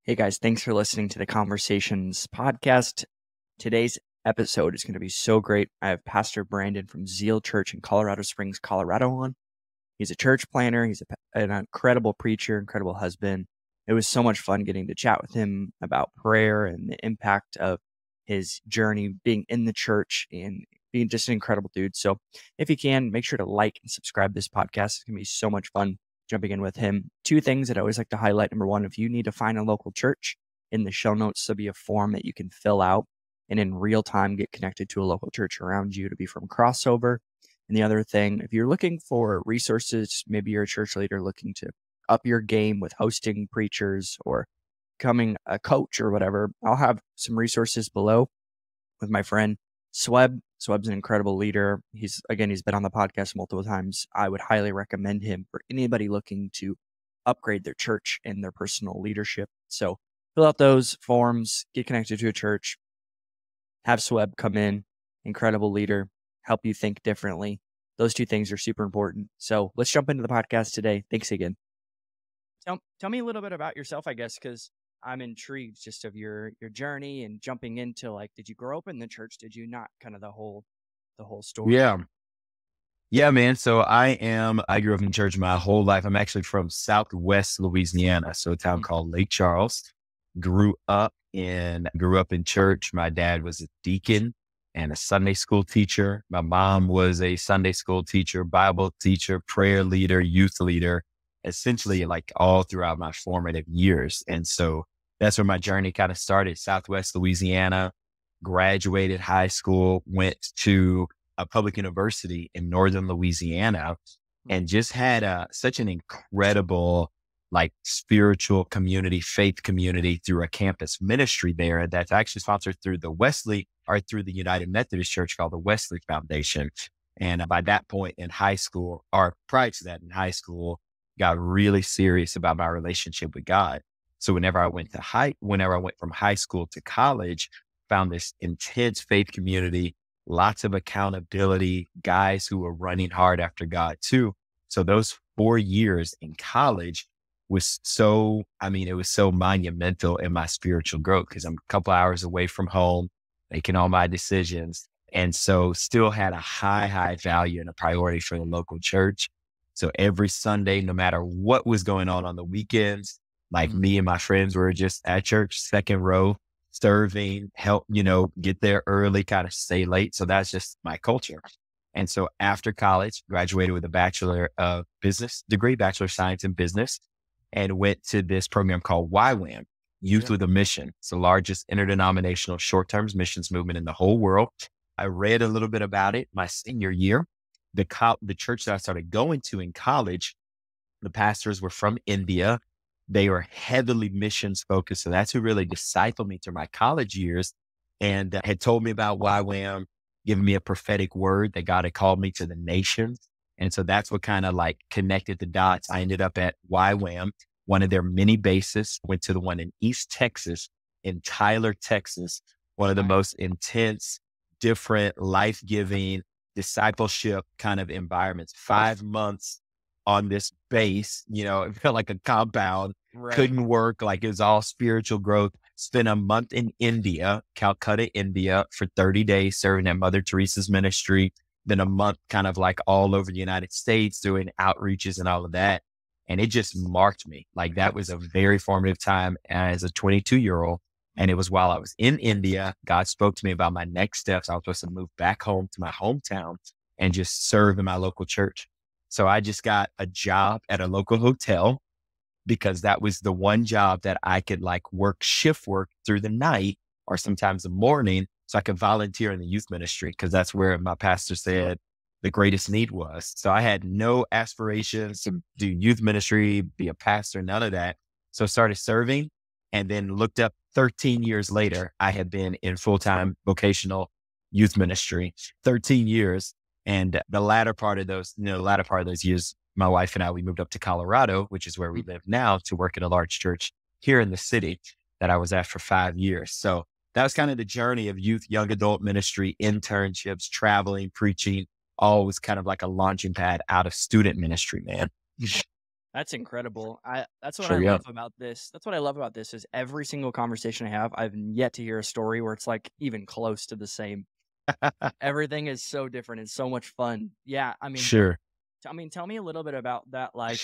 Hey guys, thanks for listening to the Conversations podcast. Today's episode is going to be so great. I have Pastor Brandon from Zeal Church in Colorado Springs, Colorado on. He's a church planner. He's an incredible preacher, incredible husband. It was so much fun getting to chat with him about prayer and the impact of his journey being in the church and being just an incredible dude. So if you can, make sure to like and subscribe to this podcast. It's going to be so much fun jumping in with him. Two things that I always like to highlight. Number one, if you need to find a local church, in the show notes, there'll be a form that you can fill out and in real time get connected to a local church around you to be from crossover. And the other thing, if you're looking for resources, maybe you're a church leader looking to up your game with hosting preachers or becoming a coach or whatever, I'll have some resources below with my friend Sweb. Sweb's an incredible leader. He's been on the podcast multiple times. I would highly recommend him for anybody looking to upgrade their church and their personal leadership. So fill out those forms, get connected to a church, have Sweb come in, incredible leader, help you think differently. Those two things are super important. So let's jump into the podcast today. Thanks again. Tell me a little bit about yourself, I guess, because I'm intrigued just of your journey and jumping into, like, did you grow up in the church? Did you not? Kind of the whole story. Yeah. Yeah, man. So I grew up in church my whole life. I'm actually from Southwest Louisiana, so a town called Lake Charles. Grew up in church. My dad was a deacon and a Sunday school teacher. My mom was a Sunday school teacher, Bible teacher, prayer leader, youth leader, essentially like all throughout my formative years. And so that's where my journey kind of started. Southwest Louisiana, graduated high school, went to a public university in Northern Louisiana, and just had such an incredible like spiritual community, faith community through a campus ministry there that's actually sponsored through the United Methodist Church, called the Wesley Foundation. And by that point in high school, or prior to that in high school, got really serious about my relationship with God. So whenever I went from high school to college, found this intense faith community, lots of accountability, guys who were running hard after God too. So those 4 years in college was it was so monumental in my spiritual growth, because I'm a couple hours away from home, making all my decisions. And so still had a high value and a priority for the local church. So every Sunday, no matter what was going on the weekends, like me and my friends were just at church, second row, serving, help, get there early, kind of stay late. So that's just my culture. And so after college, graduated with a Bachelor of Science in Business, and went to this program called YWAM, Youth with a Mission. It's the largest interdenominational short-term missions movement in the whole world. I read a little bit about it my senior year. The church that I started going to in college, the pastors were from India. They were heavily missions focused. So that's who really discipled me through my college years, and had told me about YWAM, given me a prophetic word that God had called me to the nations. And so that's what kind of like connected the dots. I ended up at YWAM, one of their many bases, went to the one in East Texas, in Tyler, Texas, one of the most intense, different, life-giving discipleship kind of environments. 5 months on this base, it felt like a compound, couldn't work. Like it was all spiritual growth. Spent a month in India, Calcutta, India for 30 days serving at Mother Teresa's ministry. Then a month kind of like all over the United States doing outreaches and all of that. And it just marked me. Like that was a very formative time as a 22-year-old. And it was while I was in India, God spoke to me about my next steps. I was supposed to move back home to my hometown and just serve in my local church. So I just got a job at a local hotel, because that was the one job that I could like shift work through the night or sometimes the morning, so I could volunteer in the youth ministry, because that's where my pastor said the greatest need was. So I had no aspirations to do youth ministry, be a pastor, none of that. So I started serving, and then looked up 13 years later, I had been in full-time vocational youth ministry, 13 years. And the latter part of those years, my wife and I, we moved up to Colorado, which is where we live now, to work in a large church here in the city that I was at for 5 years. So that was kind of the journey of youth, young adult ministry, internships, traveling, preaching, all was kind of like a launching pad out of student ministry, man. That's incredible. That's what I Sure. Yeah. love about this. That's what I love about this is every single conversation I have, I've yet to hear a story where it's like even close to the same. Everything is so different. It's so much fun. Yeah, Sure. tell me a little bit about that, like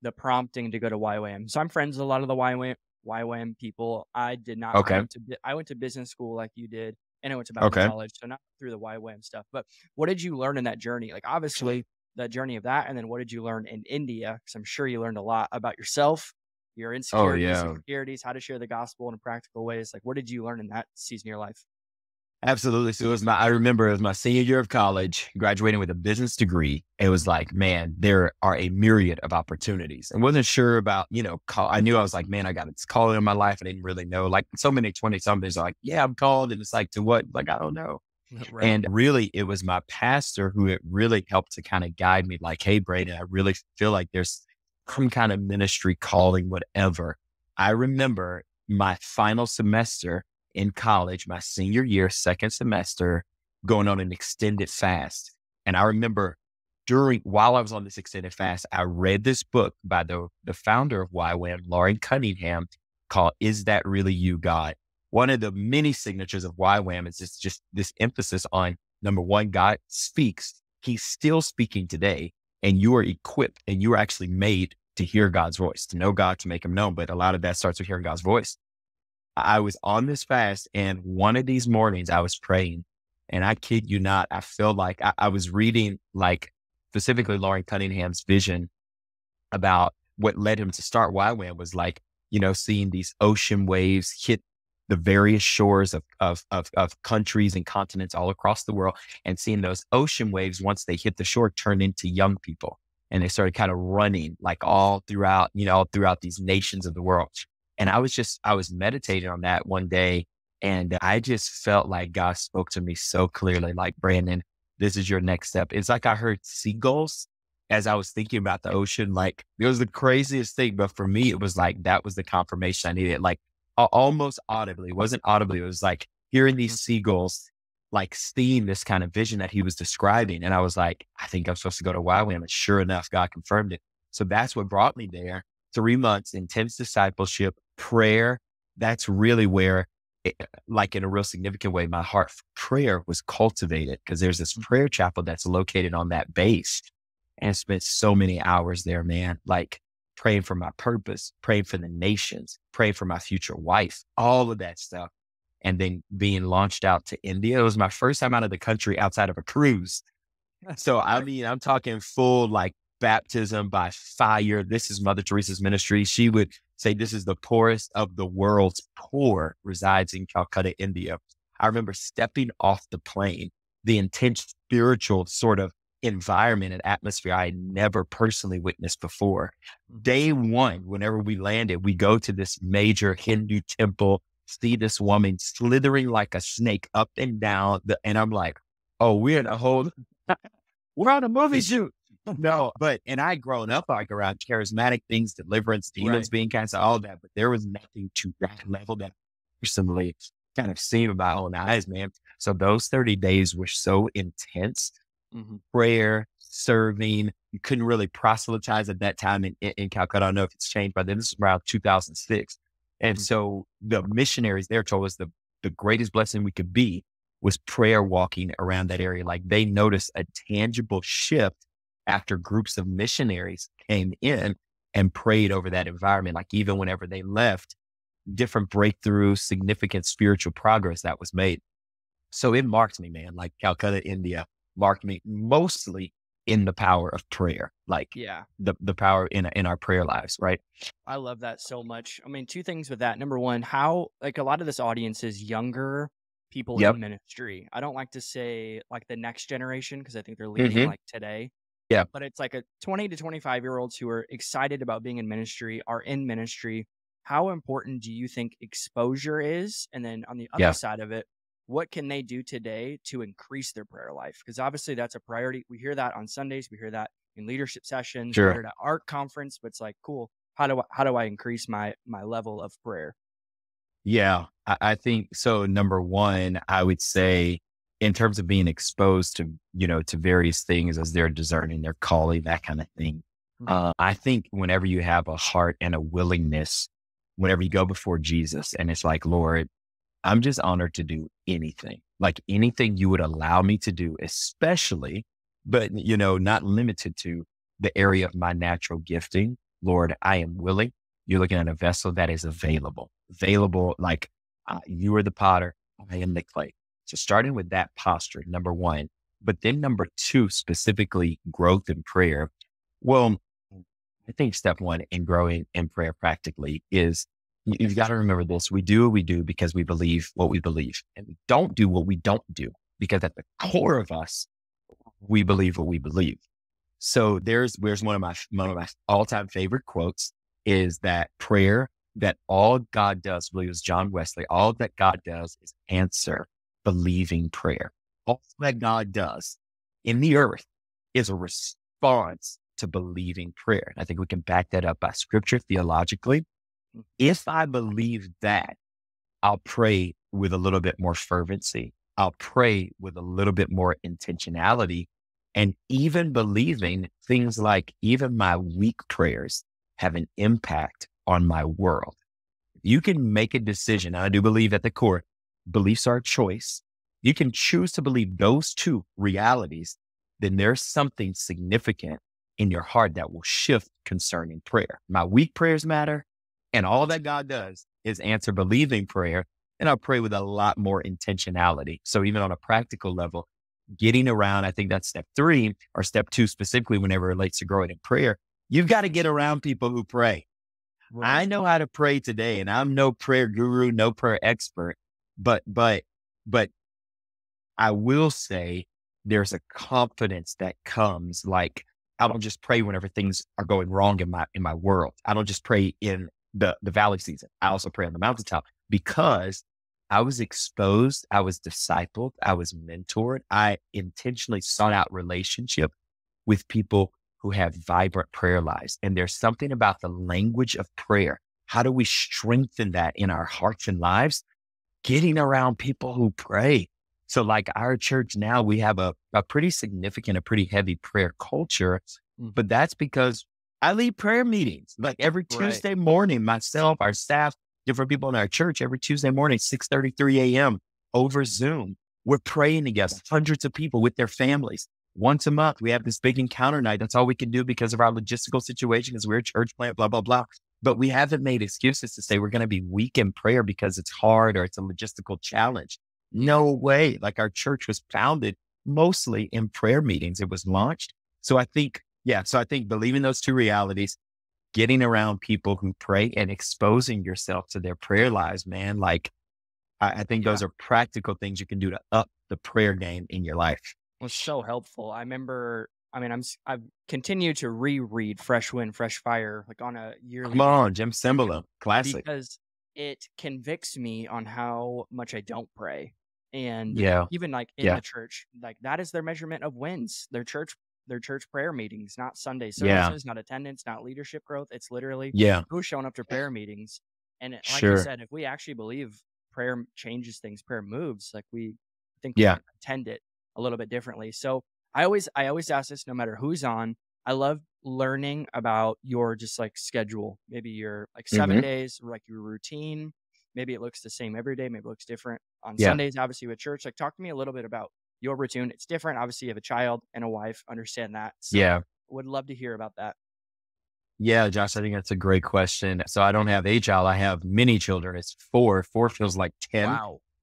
the prompting to go to YWAM. So I'm friends with a lot of the YWAM people. I did not. Okay. I went to business school like you did, and I went to Bible Okay. college, so not through the YWAM stuff. But what did you learn in that journey? Like obviously the journey of that, and then what did you learn in India? Because I'm sure you learned a lot about yourself, your Oh insecurities, yeah. insecurities, how to share the gospel in practical ways. Like what did you learn in that season of your life? Absolutely. So I remember it was my senior year of college, graduating with a business degree. It was like, man, there are a myriad of opportunities, and wasn't sure about, I knew I was like, man, I got this calling in my life. I didn't really know, like so many 20 somethings are like, yeah, I'm called. And it's like, to what? Like, I don't know. Right. And really it was my pastor who it really helped to kind of guide me like, hey, Brandon, I really feel like there's some kind of ministry calling, whatever. I remember my final semester in college, my senior year, second semester, going on an extended fast. And I remember while I was on this extended fast, I read this book by the founder of YWAM, Lauren Cunningham, called Is That Really You, God? One of the many signatures of YWAM is just this emphasis on, number one, God speaks. He's still speaking today, and you are equipped and you are actually made to hear God's voice, to know God, to make him known. But a lot of that starts with hearing God's voice. I was on this fast, and one of these mornings I was praying, and I kid you not, I felt like I was reading, like specifically Lauren Cunningham's vision about what led him to start YWAM was like, seeing these ocean waves hit the various shores of countries and continents all across the world, and seeing those ocean waves, once they hit the shore, turn into young people. And they started kind of running like all throughout these nations of the world. And I was meditating on that one day, and I just felt like God spoke to me so clearly, like, Brandon, this is your next step. It's like I heard seagulls as I was thinking about the ocean. Like, it was the craziest thing. But for me, it was like, that was the confirmation I needed. Like almost audibly, it wasn't audibly. It was like hearing these seagulls, like seeing this kind of vision that he was describing. And I was like, I think I'm supposed to go to YWAM. And sure enough, God confirmed it. So that's what brought me there. 3 months, intense discipleship, prayer. That's really where, like in a real significant way, my heart for prayer was cultivated, because there's this prayer chapel that's located on that base. And I spent so many hours there, man, like praying for my purpose, praying for the nations, praying for my future wife, all of that stuff. And then being launched out to India. It was my first time out of the country outside of a cruise. So, I mean, I'm talking full like baptism by fire. This is Mother Teresa's ministry. She would say this is the poorest of the world's poor resides in Calcutta, India. I remember stepping off the plane, the intense spiritual sort of environment and atmosphere I had never personally witnessed before. Day one, whenever we landed, we go to this major Hindu temple, see this woman slithering like a snake up and down. And I'm like, oh, we're in a whole, we're on a movie shoot. No, and I had grown up like around charismatic things, deliverance, demons being cast, all that, but there was nothing to that level that I personally kind of seen with my own eyes, man. So those 30 days were so intense. Prayer, serving. You couldn't really proselytize at that time in Calcutta. I don't know if it's changed by then. This is around 2006. And so the missionaries there told us the greatest blessing we could be was prayer walking around that area. Like, they noticed a tangible shift after groups of missionaries came in and prayed over that environment. Like, even whenever they left, different breakthroughs, significant spiritual progress that was made. So it marked me, man. Like, Calcutta, India marked me mostly in the power of prayer, like the power in our prayer lives, right? I love that so much. I mean, two things with that. Number one, how, like, a lot of this audience is younger people in ministry. I don't like to say like the next generation, because I think they're leading like today. Yeah. But it's like a 20 to 25-year-olds who are excited about being in ministry, are in ministry. How important do you think exposure is? And then on the other side of it, what can they do today to increase their prayer life? Because obviously that's a priority. We hear that on Sundays. We hear that in leadership sessions. We hear it at art conference. But it's like, cool. How do I increase my level of prayer? Yeah, I think so. Number one, I would say, in terms of being exposed to, to various things as they're discerning their calling, that kind of thing. I think whenever you have a heart and a willingness, whenever you go before Jesus and it's like, Lord, I'm just honored to do anything, like anything you would allow me to do, especially, but not limited to the area of my natural gifting. Lord, I am willing. You're looking at a vessel that is available. Like you are the potter, I am the clay. So starting with that posture, number one, but then number two, specifically growth in prayer. Well, I think step one in growing in prayer practically is you've got to remember this. We do what we do because we believe what we believe, and we don't do what we don't do because at the core of us, we believe what we believe. So where's one of my all-time favorite quotes is that prayer, that all God does, I believe it was John Wesley, all that God does is answer believing prayer. All that God does in the earth is a response to believing prayer. And I think we can back that up by scripture theologically. If I believe that, I'll pray with a little bit more fervency. I'll pray with a little bit more intentionality, and even believing things like even my weak prayers have an impact on my world. You can make a decision. I do believe at the core, beliefs are a choice. You can choose to believe those two realities, then there's something significant in your heart that will shift concerning prayer. My weak prayers matter, and all that God does is answer believing prayer, and I'll pray with a lot more intentionality. So even on a practical level, getting around, I think that's step three, or step two specifically whenever it relates to growing in prayer, you've got to get around people who pray. Right. I know how to pray today, and I'm no prayer guru, no prayer expert, but I will say there's a confidence that comes. Like, I don't just pray whenever things are going wrong in my world. I don't just pray in the valley season. I also pray on the mountaintop because I was exposed, I was discipled, I was mentored. I intentionally sought out relationship with people who have vibrant prayer lives. And there's something about the language of prayer. How do we strengthen that in our hearts and lives? Getting around people who pray. So like our church now, we have a pretty significant, a pretty heavy prayer culture, but that's because I lead prayer meetings. Like every Tuesday morning, myself, our staff, different people in our church, every Tuesday morning, 6:33 a.m. over Zoom, we're praying together, hundreds of people with their families. Once a month, we have this big encounter night. That's all we can do because of our logistical situation because we're a church plant, blah, blah, blah. But we haven't made excuses to say we're going to be weak in prayer because it's hard or it's a logistical challenge. No way. Like our church was founded mostly in prayer meetings. It was launched. So I think believing those two realities, getting around people who pray and exposing yourself to their prayer lives, man, like I think those are practical things you can do to up the prayer game in your life. Was so helpful. I've continued to reread Fresh Wind, Fresh Fire, like on a yearly. Come on, Jim Cymbala, classic. Because it convicts me on how much I don't pray. And even like in the church, like that is their measurement of wins. Their church prayer meetings, not Sunday services, not attendance, not leadership growth. It's literally who's showing up to prayer meetings. And like you said, if we actually believe prayer changes things, prayer moves, like we attend it a little bit differently. So I always ask this no matter who's on. I love learning about your just like schedule. Maybe your like 7 days, like your routine. Maybe it looks the same every day. Maybe it looks different on Sundays, obviously with church. Like talk to me a little bit about your routine. It's different. Obviously you have a child and a wife, understand that. So would love to hear about that. Yeah, Josh, I think that's a great question. So I don't have a child. I have many children. It's 4. 4 feels like 10.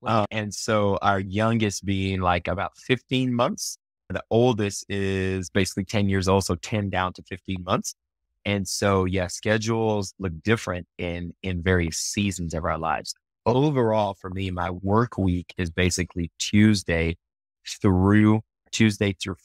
Wow. And so our youngest being like about 15 months. The oldest is basically 10 years old. So 10 down to 15 months. And so, schedules look different in various seasons of our lives. Overall, for me, my work week is basically Tuesday through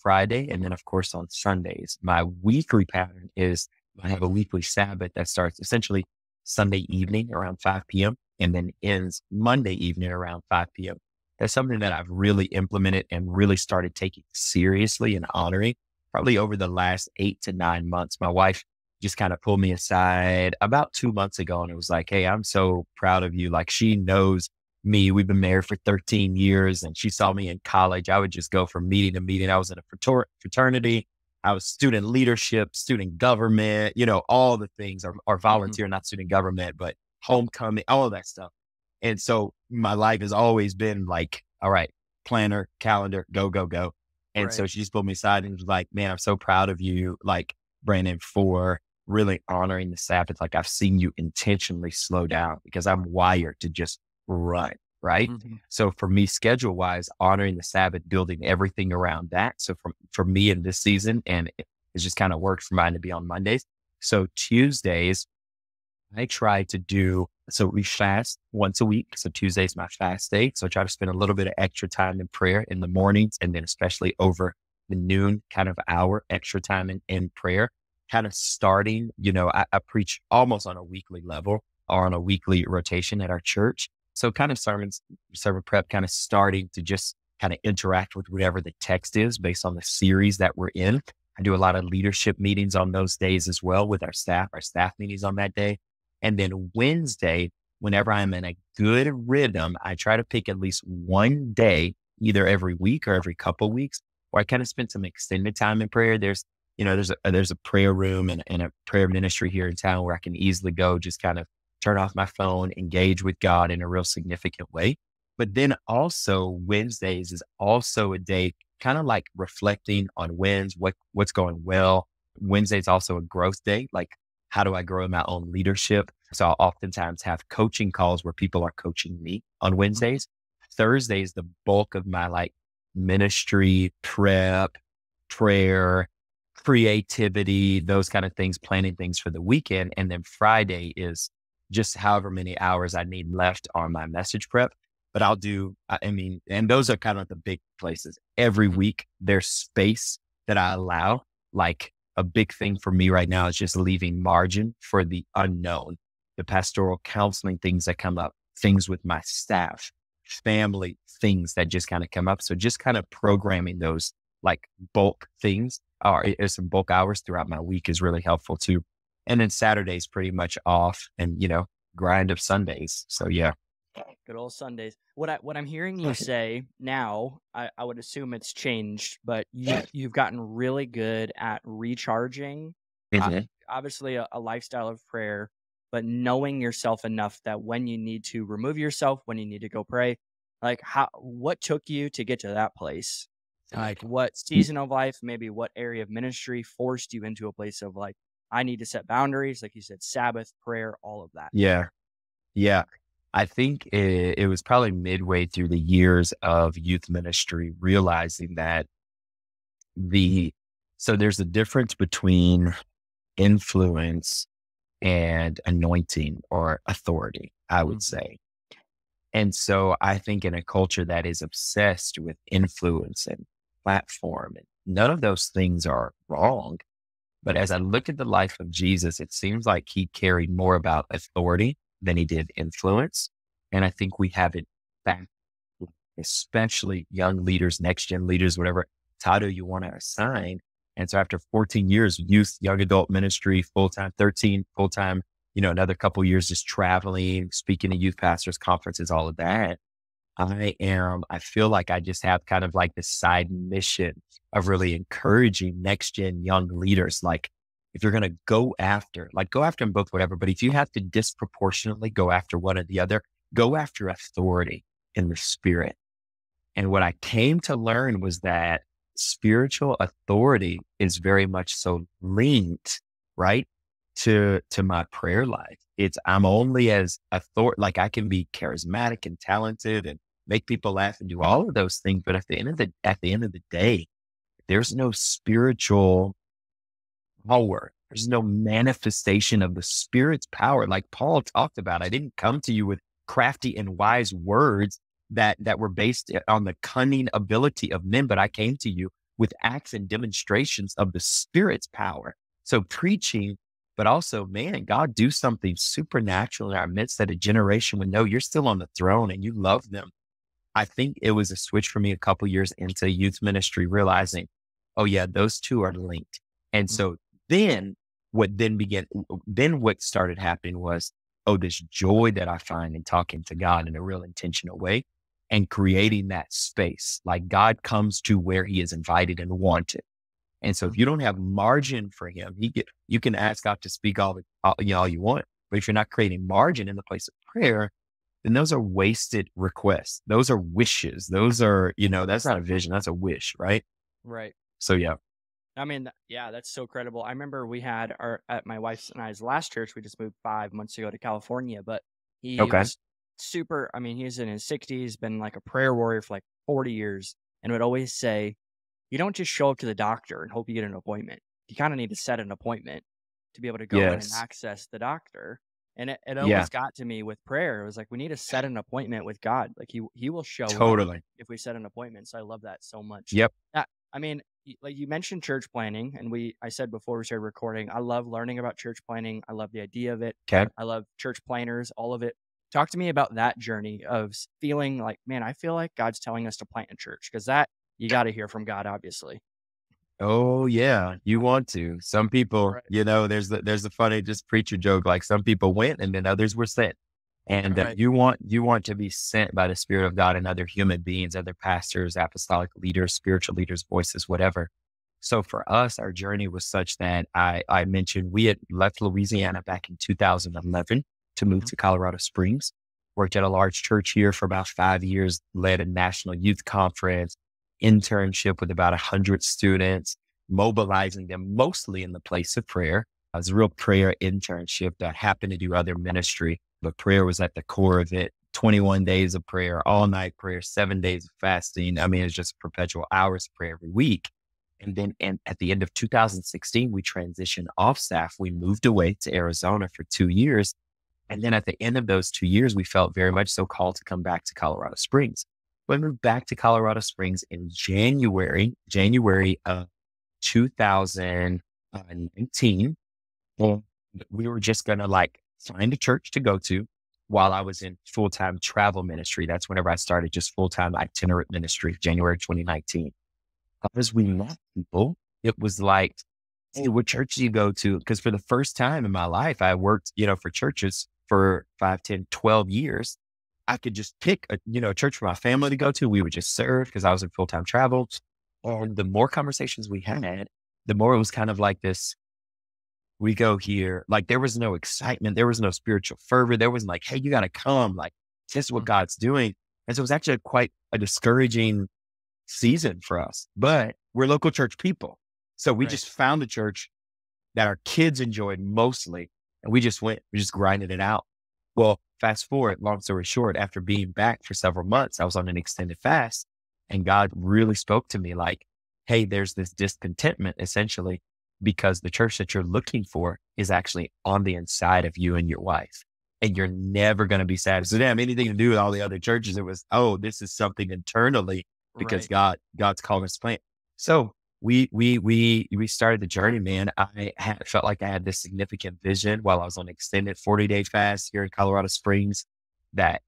Friday. And then of course on Sundays, my weekly pattern is I have a weekly Sabbath that starts essentially Sunday evening around 5 p.m. and then ends Monday evening around 5 p.m. That's something that I've really implemented and really started taking seriously and honoring probably over the last 8 to 9 months. My wife just kind of pulled me aside about 2 months ago and it was like, hey, I'm so proud of you. Like she knows me. We've been married for 13 years and she saw me in college. I would just go from meeting to meeting. I was in a fraternity. I was student leadership, student government, all the things or volunteer, not student government, but homecoming, all of that stuff. And so my life has always been like, all right, planner, calendar, go, go, go. And so she just pulled me aside and was like, man, I'm so proud of you, like Brandon, for really honoring the Sabbath. Like I've seen you intentionally slow down because I'm wired to just run. Right. So for me, schedule wise, honoring the Sabbath, building everything around that. So for me in this season, and it's just kind of worked for mine to be on Mondays. So Tuesdays, I try to do, so we fast once a week. So Tuesday is my fast day. So I try to spend a little bit of extra time in prayer in the mornings, and then especially over the noon kind of hour, extra time in prayer, kind of starting, I preach almost on a weekly level or on a weekly rotation at our church. So kind of sermon prep, kind of starting to just kind of interact with whatever the text is based on the series that we're in. I do a lot of leadership meetings on those days as well with our staff meetings on that day. And then Wednesday, whenever I'm in a good rhythm, I try to pick at least one day, either every week or every couple of weeks, where I kind of spend some extended time in prayer. There's a prayer room and a prayer ministry here in town where I can easily go, just kind of turn off my phone, engage with God in a real significant way. But then also Wednesdays is also a day kind of like reflecting on wins, what's going well. Wednesday is also a growth day. Like, how do I grow in my own leadership? So I'll oftentimes have coaching calls where people are coaching me on Wednesdays. Thursday is the bulk of my like ministry, prep, prayer, creativity, those kind of things, planning things for the weekend. And then Friday is just however many hours I need left on my message prep. But I'll do, and those are kind of the big places. Every week there's space that I allow. Like a big thing for me right now is just leaving margin for the unknown, the pastoral counseling things that come up, things with my staff, family things that just kind of come up. So just kind of programming those like bulk things or some bulk hours throughout my week is really helpful too. And then Saturday's pretty much off and, grind of Sundays. So yeah. Good old Sundays. What I'm hearing you say now, I would assume it's changed, but you've gotten really good at recharging. Obviously a lifestyle of prayer, but knowing yourself enough that when you need to remove yourself, when you need to go pray, like what took you to get to that place? Like what season of life, maybe what area of ministry forced you into a place of like, I need to set boundaries, like you said, Sabbath, prayer, all of that. Yeah. Yeah. I think it was probably midway through the years of youth ministry, realizing that so there's a difference between influence and anointing or authority, I would say. And so I think in a culture that is obsessed with influence and platform, and none of those things are wrong. But as I look at the life of Jesus, it seems like he cared more about authority than he did influence. And I think we have it back, especially young leaders, next gen leaders, whatever title you want to assign. And so after 14 years, youth, young adult ministry, full-time, 13 full-time, another couple of years just traveling, speaking to youth pastors, conferences, all of that. I feel like I just have kind of like this side mission of really encouraging next gen young leaders. Like if you're going to go after them both, whatever, but if you have to disproportionately go after one or the other, go after authority in the spirit. And what I came to learn was that spiritual authority is very much so linked, right, to my prayer life. I'm only as like I can be charismatic and talented and make people laugh and do all of those things. But at the end of the day, there's no spiritual power. There's no manifestation of the Spirit's power. Like Paul talked about, I didn't come to you with crafty and wise words that were based on the cunning ability of men, but I came to you with acts and demonstrations of the Spirit's power. So preaching, but also, man, God, do something supernatural in our midst that a generation would know you're still on the throne and you love them. I think it was a switch for me a couple years into youth ministry, realizing, oh yeah, those two are linked. And so then what started happening was, oh, this joy that I find in talking to God in a real intentional way and creating that space. Like God comes to where he is invited and wanted. And so if you don't have margin for him, you can ask God to speak all you want. But if you're not creating margin in the place of prayer, then those are wasted requests. Those are wishes. Those are, that's not a vision. That's a wish, right? Right. So yeah. I mean, yeah, that's so credible. I remember we had at my wife's and I's last church, we just moved 5 months ago to California, but he Okay. was super, I mean, he's in his 60s, been like a prayer warrior for like 40 years, and would always say, you don't just show up to the doctor and hope you get an appointment. You kind of need to set an appointment to be able to go in and Yes. access the doctor. And it Yeah, always got to me with prayer. It was like, we need to set an appointment with God. Like he will show up totally. if we set an appointment. So I love that so much. Yep. Yeah, I mean, like you mentioned church planning, and I said before we started recording, I love learning about church planning. I love the idea of it. Okay. I love church planners, all of it. Talk to me about that journey of feeling like, man, I feel like God's telling us to plant a church, because that you got to hear from God, obviously. Oh yeah, you want to. Some people, Right. there's the funny just preacher joke, like some people went and then others were sent. And Right. you want to be sent by the Spirit of God and other human beings, other pastors, apostolic leaders, spiritual leaders, voices, whatever. So for us, our journey was such that I mentioned we had left Louisiana back in 2011 to move to Colorado Springs, worked at a large church here for about 5 years, led a national youth conference, internship with about 100 students, mobilizing them mostly in the place of prayer. It was a real prayer internship that happened to do other ministry, but prayer was at the core of it. 21 days of prayer, all night prayer, 7 days of fasting. I mean, it's just perpetual hours of prayer every week. And at the end of 2016, we transitioned off staff. We moved away to Arizona for 2 years. And then at the end of those 2 years, we felt very much so called to come back to Colorado Springs. We moved back to Colorado Springs in January of 2019. And we were just going to find a church to go to while I was in full-time travel ministry. That's whenever I started just full-time itinerant ministry, January 2019. As we met people, it was like, hey, what church do you go to? Because for the first time in my life, I worked, for churches for 5, 10, 12 years. I could just pick a church for my family to go to. We would just serve because I was in full-time travel. And the more conversations we had, the more it was kind of like this, we go here. Like there was no excitement. There was no spiritual fervor. There wasn't like, hey, you got to come. Like, this is what God's doing. And so it was actually quite a discouraging season for us, but we're local church people. So we just found a church that our kids enjoyed mostly. And we just grinded it out. Well, fast forward, long story short, after being back for several months, I was on an extended fast and God really spoke to me like, hey, there's this discontentment essentially because the church that you're looking for is actually on the inside of you and your wife. And you're never going to be satisfied. So it didn't have anything to do with all the other churches. It was, this is something internally because God's calling us to plant. So we started the journey, man. I felt like I had this significant vision while I was on an extended 40-day fast here in Colorado Springs that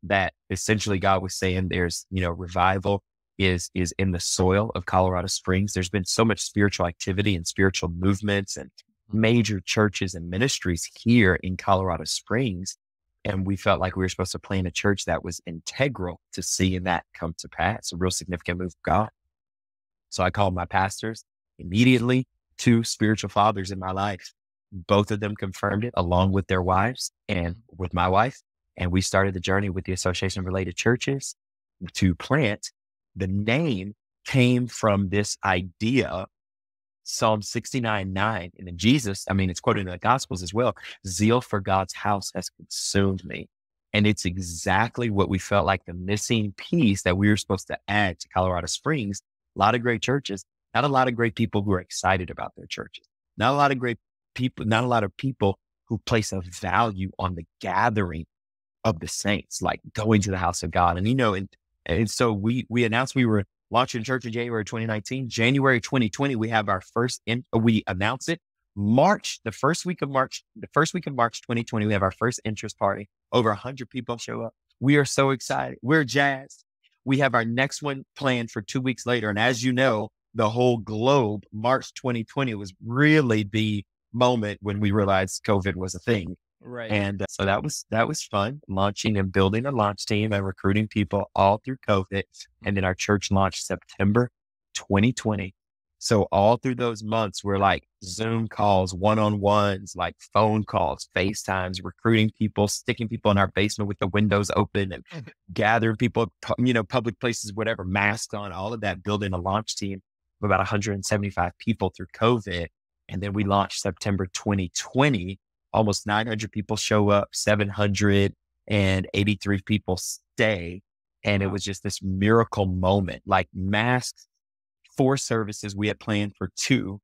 essentially God was saying there's, revival is in the soil of Colorado Springs. There's been so much spiritual activity and spiritual movements and major churches and ministries here in Colorado Springs. And we felt like we were supposed to plant a church that was integral to seeing that come to pass, a real significant move of God. So I called my pastors immediately, 2 spiritual fathers in my life. Both of them confirmed it along with their wives and with my wife. And we started the journey with the Association of Related Churches to plant. The name came from this idea, Psalm 69:9. And then Jesus, it's quoted in the Gospels as well. Zeal for God's house has consumed me. And it's exactly what we felt like the missing piece that we were supposed to add to Colorado Springs. A lot of great churches, not a lot of great people who are excited about their churches. Not a lot of great people, not a lot of people who place a value on the gathering of the saints, like going to the house of God. And so we announced we were launching church in January 2019. January 2020, we have our we announce it. The first week of March 2020, we have our first interest party. Over 100 people show up. We are so excited. We're jazzed. We have our next one planned for 2 weeks later. And as you know, the whole globe, March 2020 was really the moment when we realized COVID was a thing. Right. And so that was fun, launching and building a launch team and recruiting people all through COVID. And then our church launched September 2020. So all through those months, we're like Zoom calls, one-on-ones, like phone calls, FaceTimes, recruiting people, sticking people in our basement with the windows open and gathering people, public places, whatever, masks on, all of that, building a launch team of about 175 people through COVID. And then we launched September 2020, almost 900 people show up, 783 people stay. And it was just this miracle moment, like masks, 4 services. We had planned for 2.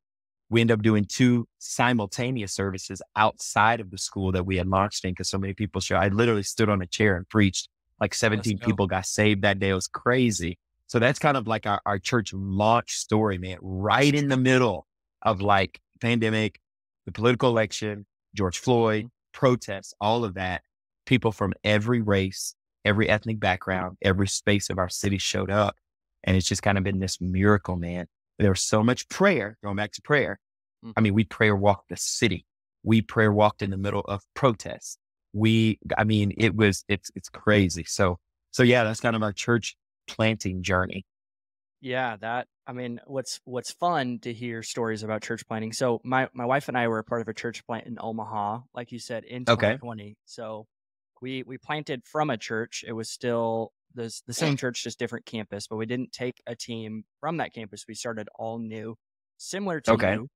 We ended up doing 2 simultaneous services outside of the school that we had launched in because so many people showed. I literally stood on a chair and preached. Like 17 people got saved that day. It was crazy. So that's kind of like our church launch story, man, right in the middle of like pandemic, the political election, George Floyd, protests, all of that. People from every race, every ethnic background, every space of our city showed up. And it's just kind of been this miracle, man. There was so much prayer, going back to prayer. I mean, we prayer walked the city. We prayer walked in the middle of protests. It's crazy. So yeah, that's kind of our church planting journey. Yeah, what's fun to hear stories about church planting. So my wife and I were a part of a church plant in Omaha, like you said, in 2020. So we planted from a church. It was still the same church, just different campus, but we didn't take a team from that campus. We started all new, similar to you.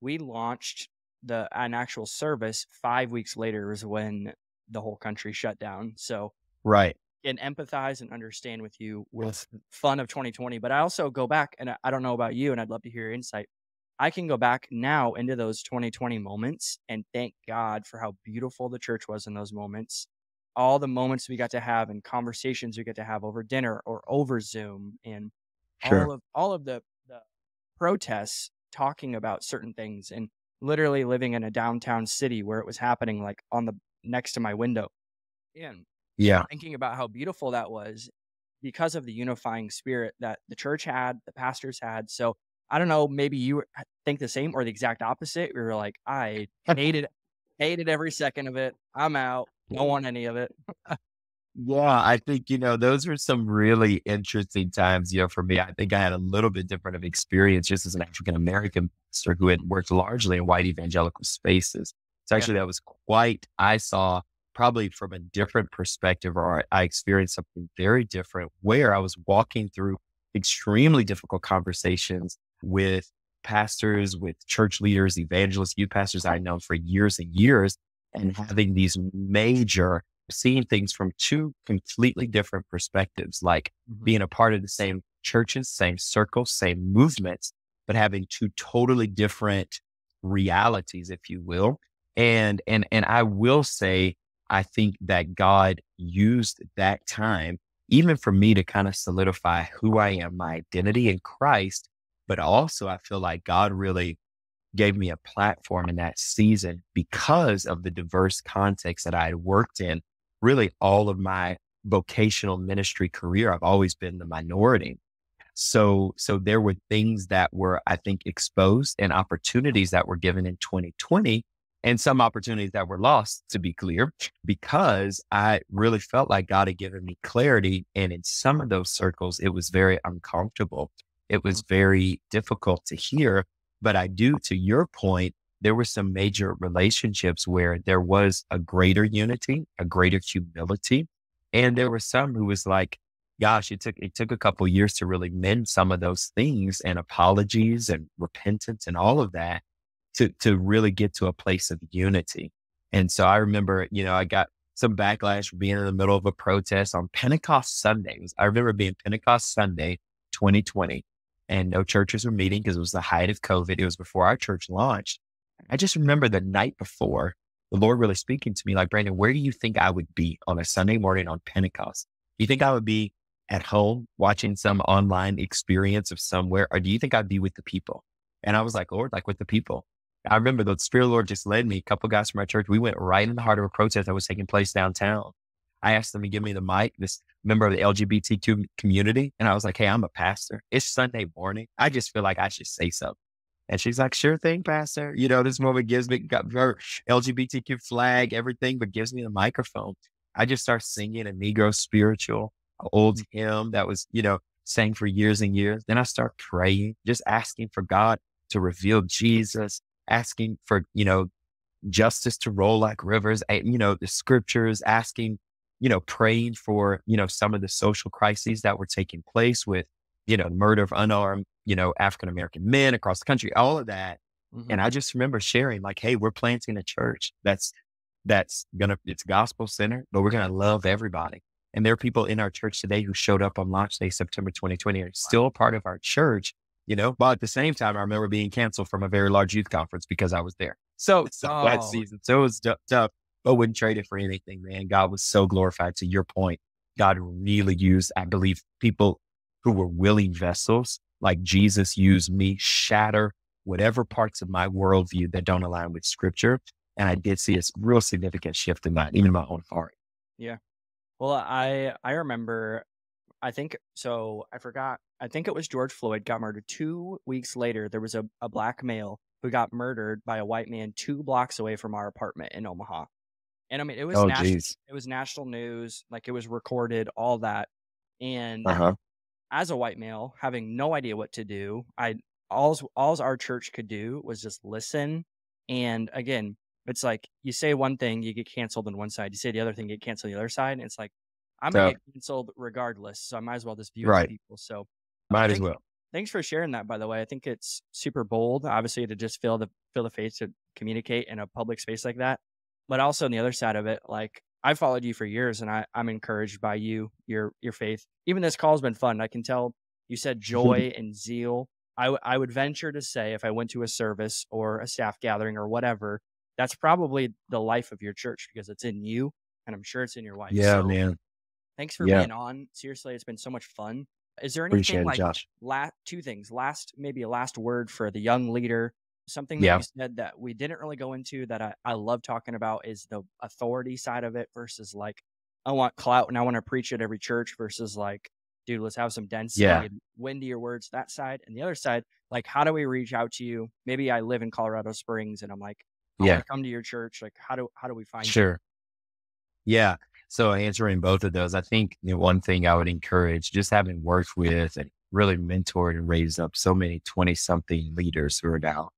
We launched an actual service 5 weeks later was when the whole country shut down. So right. And empathize and understand with you with fun of 2020. But I also go back, and I don't know about you, and I'd love to hear your insight. I can go back now into those 2020 moments and thank God for how beautiful the church was in those moments. All the moments we got to have and conversations we get to have over dinner or over Zoom, and all of the protests talking about certain things, and literally living in a downtown city where it was happening like on the next to my window. And thinking about how beautiful that was because of the unifying spirit that the church had, the pastors had. So I don't know, maybe you think the same or the exact opposite. We were like, I hated every second of it. I'm out. Don't want any of it. Yeah, I think, those were some really interesting times, for me. I think I had a little bit different of experience just as an African American pastor who had worked largely in white evangelical spaces. So actually that was I saw probably from a different perspective, or I experienced something very different where I was walking through extremely difficult conversations with pastors, with church leaders, evangelists, youth pastors I'd known for years and years, and having these seeing things from 2 completely different perspectives, like being a part of the same churches, same circles, same movements, but having 2 totally different realities, if you will. And I will say, I think that God used that time, even for me to kind of solidify who I am, my identity in Christ. But also I feel like God really gave me a platform in that season because of the diverse context that I had worked in. Really all of my vocational ministry career, I've always been the minority. So there were things that were, I think, exposed and opportunities that were given in 2020 and some opportunities that were lost, to be clear, because I really felt like God had given me clarity. And in some of those circles, it was very uncomfortable. It was very difficult to hear. But to your point, there were some major relationships where there was a greater unity, a greater humility. And there were some who was like, gosh, it took a couple of years to really mend some of those things and apologies and repentance and all of that to really get to a place of unity. And so I remember, I got some backlash for being in the middle of a protest on Pentecost Sunday. I remember being Pentecost Sunday, 2020, and no churches were meeting because it was the height of COVID. It was before our church launched. I just remember the night before, the Lord really speaking to me like, Brandon, where do you think I would be on a Sunday morning on Pentecost? Do you think I would be at home watching some online experience of somewhere, or do you think I'd be with the people? And I was like, Lord, like with the people. I remember the Spirit of the Lord just led me. A couple of guys from our church, we went right in the heart of a protest that was taking place downtown. I asked them to give me the mic, this member of the LGBTQ community. And I was like, hey, I'm a pastor. It's Sunday morning. I just feel like I should say something. And she's like, sure thing, pastor. This woman gives me her LGBTQ flag, everything, but gives me the microphone. I just start singing a Negro spiritual, an old hymn that was, sang for years and years. Then I start praying, just asking for God to reveal Jesus, asking for, justice to roll like rivers, the scriptures, asking, praying for, some of the social crises that were taking place with, murder of unarmed, African-American men across the country, all of that. Mm-hmm. And I just remember sharing like, hey, we're planting a church it's gospel centered, but we're going to love everybody. And there are people in our church today who showed up on launch day, September 2020, are still a part of our church, but at the same time, I remember being canceled from a very large youth conference because I was there. So that season. So it was tough, but wouldn't trade it for anything, man. God was so glorified. To your point, God really used, I believe, people who were willing vessels, like Jesus used me, shatter whatever parts of my worldview that don't align with scripture. And I did see a real significant shift in that, even in my own heart. Yeah. Well, I remember, I think it was George Floyd got murdered. 2 weeks later, there was a black male who got murdered by a white man 2 blocks away from our apartment in Omaha. And I mean, it was national news, like it was recorded, all that. And as a white male, having no idea what to do, all our church could do was just listen. And again, it's like you say one thing, you get canceled on one side. You say the other thing, you get canceled on the other side. And it's like, I'm going to get canceled regardless. So I might as well just view as people. So might as well. Thanks for sharing that, by the way. I think it's super bold, obviously, to just feel the faith to communicate in a public space like that. But also on the other side of it, like I followed you for years and I'm encouraged by your faith. Even this call has been fun. I can tell you said joy and zeal. I would venture to say if I went to a service or a staff gathering or whatever, that's probably the life of your church because it's in you and I'm sure it's in your wife. Yeah, so, man. Thanks for being on. Seriously, it's been so much fun. Is there anything Josh. Two things, maybe a last word for the young leader, something that you said that we didn't really go into that I love talking about is the authority side of it versus like, I want clout and I want to preach at every church versus like, dude, let's have some density and windier words, that side. And the other side, like, how do we reach out to you? Maybe I live in Colorado Springs and I'm like, I want to come to your church. Like, how do we find you? Sure. Yeah. So answering both of those, I think one thing I would encourage, just having worked with and really mentored and raised up so many 20-something leaders who are now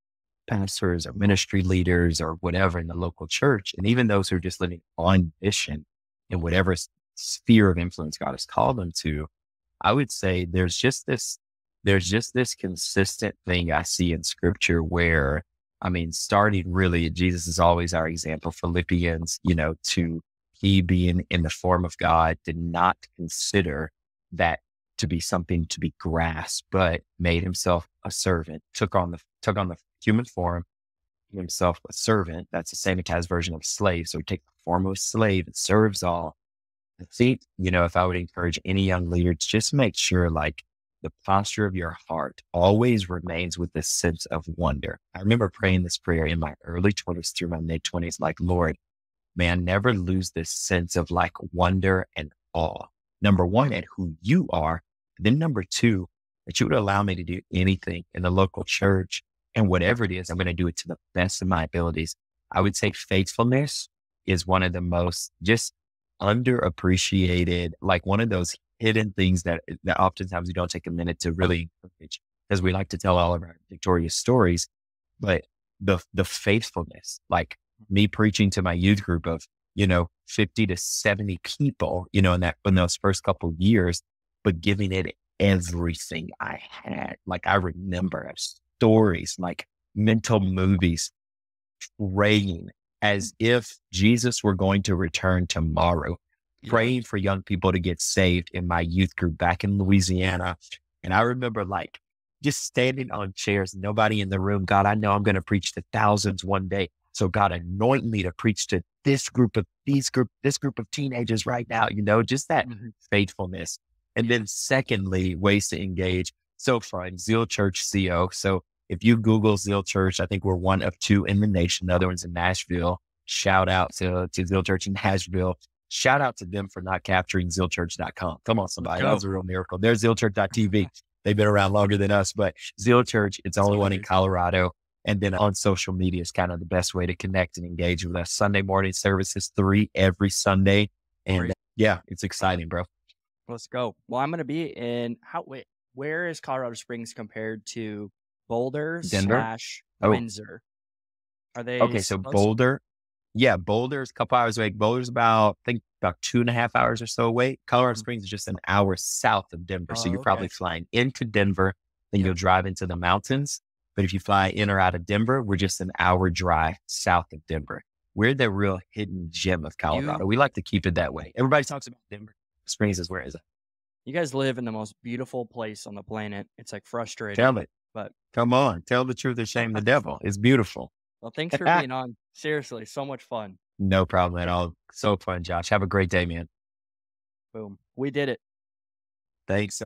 pastors or ministry leaders or whatever in the local church, and even those who are just living on mission in whatever sphere of influence God has called them to, I would say there's just this consistent thing I see in scripture where, I mean, starting really, Jesus is always our example. Philippians, he being in the form of God did not consider that to be something to be grasped, but made himself a servant, took on the human form, himself a servant. That's the same as version of slave. So he takes the form of a slave and serves all. I think, if I would encourage any young leader to just make sure like the posture of your heart always remains with this sense of wonder. I remember praying this prayer in my early 20s through my mid 20s, like, Lord, may I never lose this sense of like wonder and awe. Number one, at who you are. Then number two, that you would allow me to do anything in the local church and whatever it is, I'm going to do it to the best of my abilities. I would say faithfulness is one of the most just underappreciated, like one of those hidden things that oftentimes we don't take a minute to really encourage because we like to tell all of our victorious stories, but the faithfulness, like me preaching to my youth group of, 50 to 70 people, in those first couple of years, but giving it everything I had. Like I remember stories, like mental movies, praying as if Jesus were going to return tomorrow, praying for young people to get saved in my youth group back in Louisiana. And I remember like just standing on chairs, nobody in the room. God, I know I'm going to preach to thousands one day. So God, anoint me to preach to this group of teenagers right now, just that faithfulness. And then secondly, ways to engage. So fun, Zeal Church CO. So if you Google Zeal Church, I think we're one of 2 in the nation. The other one's in Nashville. Shout out to Zeal Church in Nashville. Shout out to them for not capturing zealchurch.com. Come on, somebody. That was a real miracle. There's zealchurch.tv. They've been around longer than us, but Zeal Church, it's the only one in Colorado. And then on social media is kind of the best way to connect and engage with us. Sunday morning services, 3 every Sunday. And it's exciting, bro. Let's go. Well, I'm going to be in where is Colorado Springs compared to Boulder Denver. slash Oh, Windsor? Are they okay. So close? Boulder's a couple hours away. Boulder's about, I think about 2.5 hours or so away. Colorado Mhm. Springs is just an hour south of Denver. So Oh, you're okay. probably flying into Denver, then Yep. you'll drive into the mountains. But if you fly in or out of Denver, we're just an hour drive south of Denver. We're the real hidden gem of Colorado. You We like to keep it that way. Everybody talks about Denver. Springs is where is it? you guys live in the most beautiful place on the planet. It's like Tell frustrating, it. but Come on. Tell the truth or shame the devil. It's beautiful. well, thanks for being on. Seriously, so much fun. No problem at all. So fun, Josh. Have a great day, man. Boom. We did it. Thanks.